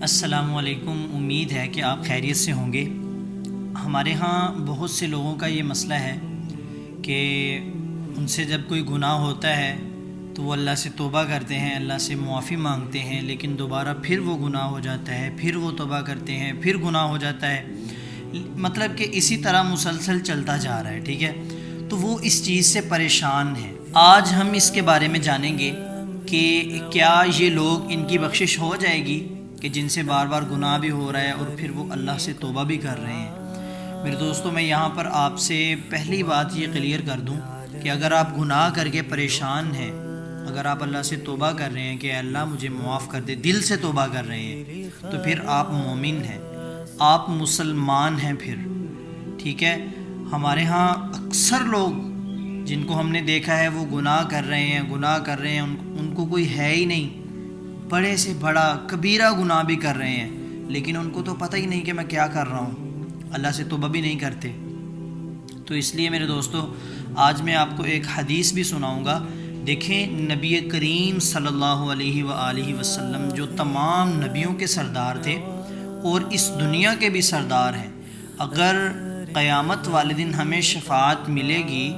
السلام علیکم، امید ہے کہ آپ خیریت سے ہوں گے۔ ہمارے ہاں بہت سے لوگوں کا یہ مسئلہ ہے کہ ان سے جب کوئی گناہ ہوتا ہے تو وہ اللہ سے توبہ کرتے ہیں، اللہ سے معافی مانگتے ہیں، لیکن دوبارہ پھر وہ گناہ ہو جاتا ہے، پھر وہ توبہ کرتے ہیں، پھر گناہ ہو جاتا ہے، مطلب کہ اسی طرح مسلسل چلتا جا رہا ہے، ٹھیک ہے۔ تو وہ اس چیز سے پریشان ہیں۔ آج ہم اس کے بارے میں جانیں گے کہ کیا یہ لوگ، ان کی بخشش ہو جائے گی کہ جن سے بار بار گناہ بھی ہو رہا ہے اور پھر وہ اللہ سے توبہ بھی کر رہے ہیں۔ میرے دوستو، میں یہاں پر آپ سے پہلی بات یہ کلیئر کر دوں کہ اگر آپ گناہ کر کے پریشان ہیں، اگر آپ اللہ سے توبہ کر رہے ہیں کہ اللہ مجھے معاف کر دے، دل سے توبہ کر رہے ہیں، تو پھر آپ مومن ہیں، آپ مسلمان ہیں پھر، ٹھیک ہے۔ ہمارے ہاں اکثر لوگ جن کو ہم نے دیکھا ہے وہ گناہ کر رہے ہیں، ان کو کوئی ہے ہی نہیں، بڑے سے بڑا کبیرہ گناہ بھی کر رہے ہیں، لیکن ان کو تو پتہ ہی نہیں کہ میں کیا کر رہا ہوں، اللہ سے توبہ بھی نہیں کرتے۔ تو اس لیے میرے دوستو، آج میں آپ کو ایک حدیث بھی سناؤں گا۔ دیکھیں، نبی کریم صلی اللہ علیہ وآلہ وسلم جو تمام نبیوں کے سردار تھے اور اس دنیا کے بھی سردار ہیں، اگر قیامت والے دن ہمیں شفاعت ملے گی،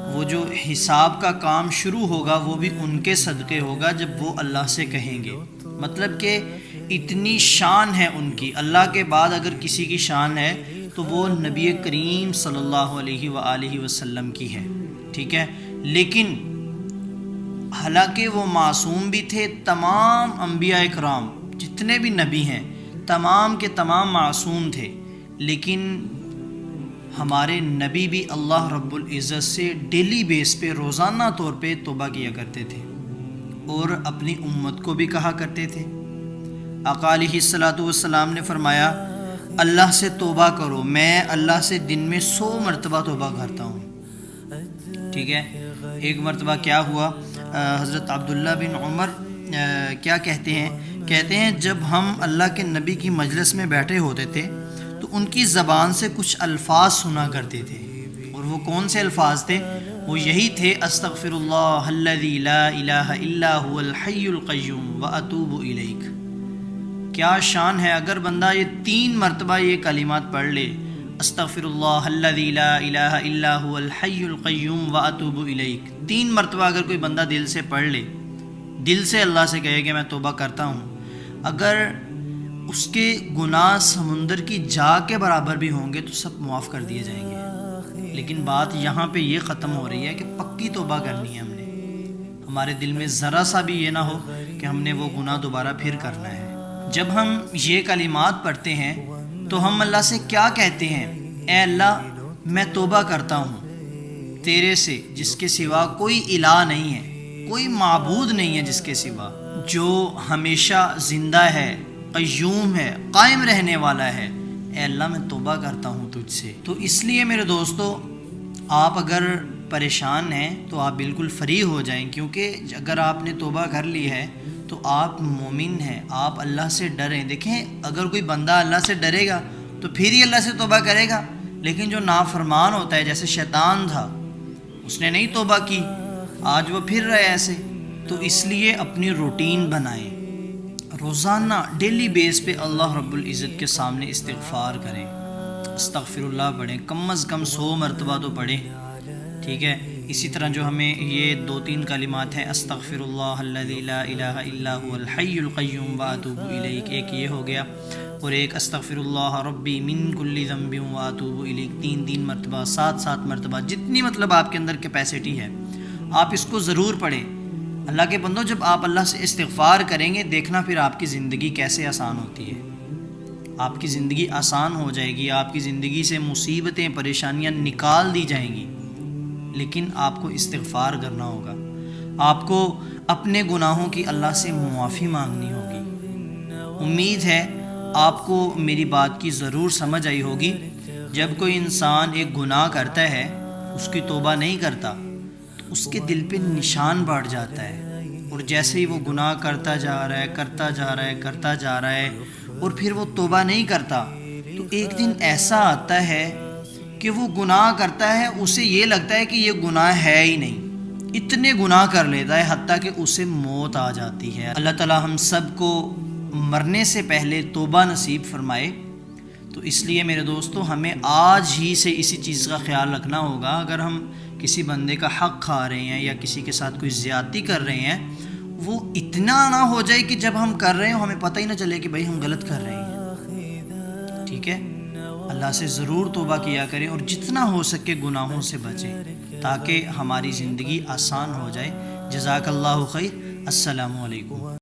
وہ جو حساب کا کام شروع ہوگا وہ بھی ان کے صدقے ہوگا جب وہ اللہ سے کہیں گے۔ مطلب کہ اتنی شان ہے ان کی، اللہ کے بعد اگر کسی کی شان ہے تو وہ نبی کریم صلی اللہ علیہ وآلہ وسلم کی ہے، ٹھیک ہے۔ لیکن حالانکہ وہ معصوم بھی تھے، تمام انبیاء اکرام جتنے بھی نبی ہیں تمام کے تمام معصوم تھے، لیکن ہمارے نبی بھی اللہ رب العزت سے ڈیلی بیس پہ، روزانہ طور پہ توبہ کیا کرتے تھے اور اپنی امت کو بھی کہا کرتے تھے۔ آقا علیہ الصلوۃ والسلام نے فرمایا، اللہ سے توبہ کرو، میں اللہ سے دن میں 100 مرتبہ توبہ کرتا ہوں، ٹھیک ہے۔ ایک مرتبہ کیا ہوا، حضرت عبداللہ بن عمر کیا کہتے ہیں جب ہم اللہ کے نبی کی مجلس میں بیٹھے ہوتے تھے تو ان کی زبان سے کچھ الفاظ سنا کرتے تھے، اور وہ کون سے الفاظ تھے؟ وہ یہی تھے، استغفر اللہ الذی لا الہ الا هو الحی القیوم واتوب الیک۔ کیا شان ہے اگر بندہ یہ 3 مرتبہ یہ کلمات پڑھ لے، استغفر اللہ الذی لا الہ الا هو الحی القیوم واتوب الیک، 3 مرتبہ اگر کوئی بندہ دل سے پڑھ لے، دل سے اللہ سے کہے کہ میں توبہ کرتا ہوں، اگر اس کے گناہ سمندر کی جا کے برابر بھی ہوں گے تو سب معاف کر دیے جائیں گے۔ لیکن بات یہاں پہ یہ ختم ہو رہی ہے کہ پکی توبہ کرنی ہے ہم نے، ہمارے دل میں ذرا سا بھی یہ نہ ہو کہ ہم نے وہ گناہ دوبارہ پھر کرنا ہے۔ جب ہم یہ کلمات پڑھتے ہیں تو ہم اللہ سے کیا کہتے ہیں؟ اے اللہ، میں توبہ کرتا ہوں تیرے سے جس کے سوا کوئی الہ نہیں ہے، کوئی معبود نہیں ہے جس کے سوا، جو ہمیشہ زندہ ہے، قیوم ہے، قائم رہنے والا ہے۔ اے اللہ، میں توبہ کرتا ہوں تجھ سے۔ تو اس لیے میرے دوستو، آپ اگر پریشان ہیں تو آپ بالکل فری ہو جائیں، کیونکہ اگر آپ نے توبہ کر لی ہے تو آپ مومن ہیں، آپ اللہ سے ڈریں۔ دیکھیں، اگر کوئی بندہ اللہ سے ڈرے گا تو پھر ہی اللہ سے توبہ کرے گا، لیکن جو نافرمان ہوتا ہے، جیسے شیطان تھا، اس نے نہیں توبہ کی، آج وہ پھر رہے ایسے۔ تو اس لیے اپنی روٹین بنائیں، روزانہ ڈیلی بیس پہ اللہ رب العزت کے سامنے استغفار کریں، استغفر اللہ پڑھیں، کم از کم 100 مرتبہ تو پڑھیں، ٹھیک ہے۔ اسی طرح جو ہمیں یہ 2-3 کلمات ہیں، استغفر اللہ الذی لا الہ الا هو الحی القیوم واتوب الیک، ایک یہ ہو گیا، اور ایک استغفر اللہ ربی من کل ذنب واتوب الیک، 3 مرتبہ، 7 مرتبہ، جتنی مطلب آپ کے اندر کیپیسٹی ہے آپ اس کو ضرور پڑھیں۔ اللہ کے بندو، جب آپ اللہ سے استغفار کریں گے، دیکھنا پھر آپ کی زندگی کیسے آسان ہوتی ہے، آپ کی زندگی آسان ہو جائے گی، آپ کی زندگی سے مصیبتیں، پریشانیاں نکال دی جائیں گی۔ لیکن آپ کو استغفار کرنا ہوگا، آپ کو اپنے گناہوں کی اللہ سے معافی مانگنی ہوگی۔ امید ہے آپ کو میری بات کی ضرور سمجھ آئی ہوگی۔ جب کوئی انسان ایک گناہ کرتا ہے، اس کی توبہ نہیں کرتا، تو اس کے دل پہ نشان بڑھ جاتا ہے، اور جیسے ہی وہ گناہ کرتا جا رہا ہے اور پھر وہ توبہ نہیں کرتا، تو ایک دن ایسا آتا ہے کہ وہ گناہ کرتا ہے، اسے یہ لگتا ہے کہ یہ گناہ ہے ہی نہیں، اتنے گناہ کر لیتا ہے حتیٰ کہ اسے موت آ جاتی ہے۔ اللہ تعالی ہم سب کو مرنے سے پہلے توبہ نصیب فرمائے۔ تو اس لیے میرے دوستو ہمیں آج ہی سے اسی چیز کا خیال رکھنا ہوگا، اگر ہم کسی بندے کا حق کھا رہے ہیں یا کسی کے ساتھ کوئی زیادتی کر رہے ہیں، وہ اتنا نہ ہو جائے کہ جب ہم کر رہے ہوں ہمیں پتہ ہی نہ چلے کہ بھائی ہم غلط کر رہے ہیں۔ ٹھیک ہے، اللہ سے ضرور توبہ کیا کریں اور جتنا ہو سکے گناہوں سے بچیں تاکہ ہماری زندگی آسان ہو جائے۔ جزاک اللہ خیر، السلام علیکم۔